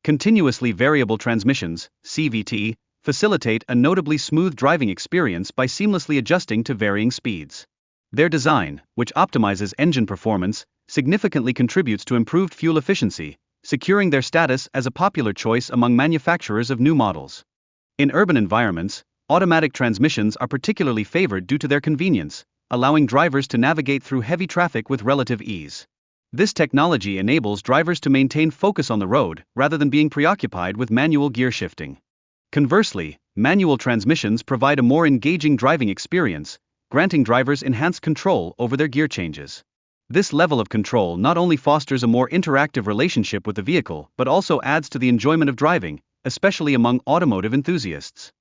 Continuously variable transmissions, CVT, facilitate a notably smooth driving experience by seamlessly adjusting to varying speeds. Their design, which optimizes engine performance, significantly contributes to improved fuel efficiency, securing their status as a popular choice among manufacturers of new models. In urban environments, automatic transmissions are particularly favored due to their convenience, allowing drivers to navigate through heavy traffic with relative ease. This technology enables drivers to maintain focus on the road rather than being preoccupied with manual gear shifting. Conversely, manual transmissions provide a more engaging driving experience, granting drivers enhanced control over their gear changes. This level of control not only fosters a more interactive relationship with the vehicle but also adds to the enjoyment of driving, especially among automotive enthusiasts.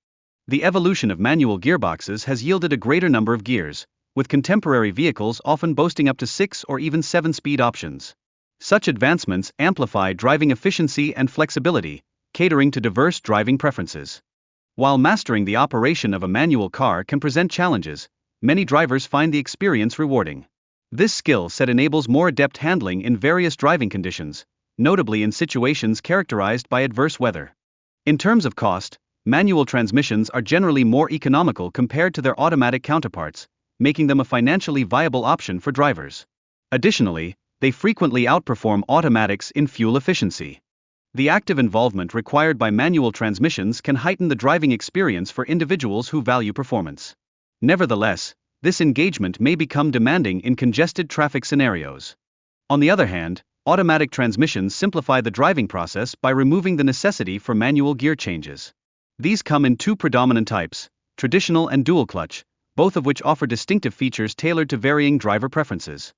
The evolution of manual gearboxes has yielded a greater number of gears, with contemporary vehicles often boasting up to 6 or even 7-speed options. Such advancements amplify driving efficiency and flexibility, catering to diverse driving preferences. While mastering the operation of a manual car can present challenges, many drivers find the experience rewarding. This skill set enables more adept handling in various driving conditions, notably in situations characterized by adverse weather. In terms of cost, manual transmissions are generally more economical compared to their automatic counterparts, making them a financially viable option for drivers. Additionally, they frequently outperform automatics in fuel efficiency. The active involvement required by manual transmissions can heighten the driving experience for individuals who value performance. Nevertheless, this engagement may become demanding in congested traffic scenarios. On the other hand, automatic transmissions simplify the driving process by removing the necessity for manual gear changes. These come in two predominant types, traditional and dual clutch, both of which offer distinctive features tailored to varying driver preferences.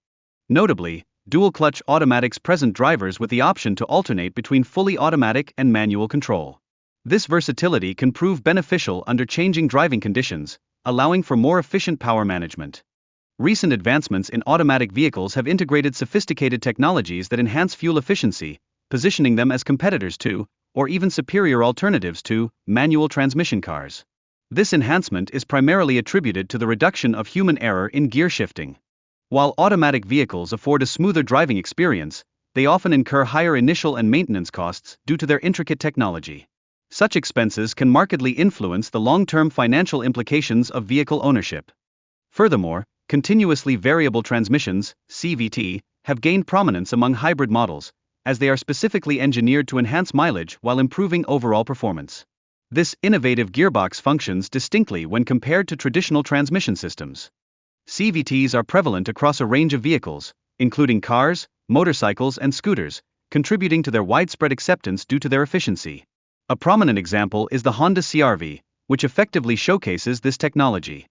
Notably, dual-clutch automatics present drivers with the option to alternate between fully automatic and manual control. This versatility can prove beneficial under changing driving conditions, allowing for more efficient power management. Recent advancements in automatic vehicles have integrated sophisticated technologies that enhance fuel efficiency, positioning them as competitors to, or even superior alternatives to, manual transmission cars. This enhancement is primarily attributed to the reduction of human error in gear shifting. While automatic vehicles afford a smoother driving experience, they often incur higher initial and maintenance costs due to their intricate technology. Such expenses can markedly influence the long-term financial implications of vehicle ownership. Furthermore, continuously variable transmissions, CVT, have gained prominence among hybrid models, as they are specifically engineered to enhance mileage while improving overall performance. This innovative gearbox functions distinctly when compared to traditional transmission systems. CVTs are prevalent across a range of vehicles, including cars, motorcycles, and scooters, contributing to their widespread acceptance due to their efficiency. A prominent example is the Honda CR-V, which effectively showcases this technology.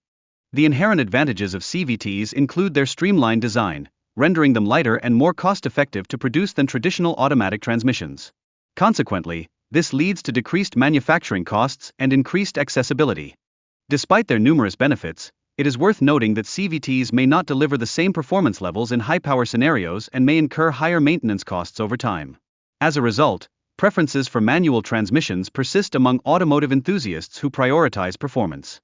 The inherent advantages of CVTs include their streamlined design, rendering them lighter and more cost-effective to produce than traditional automatic transmissions. Consequently, this leads to decreased manufacturing costs and increased accessibility. Despite their numerous benefits, it is worth noting that CVTs may not deliver the same performance levels in high-power scenarios and may incur higher maintenance costs over time. As a result, preferences for manual transmissions persist among automotive enthusiasts who prioritize performance.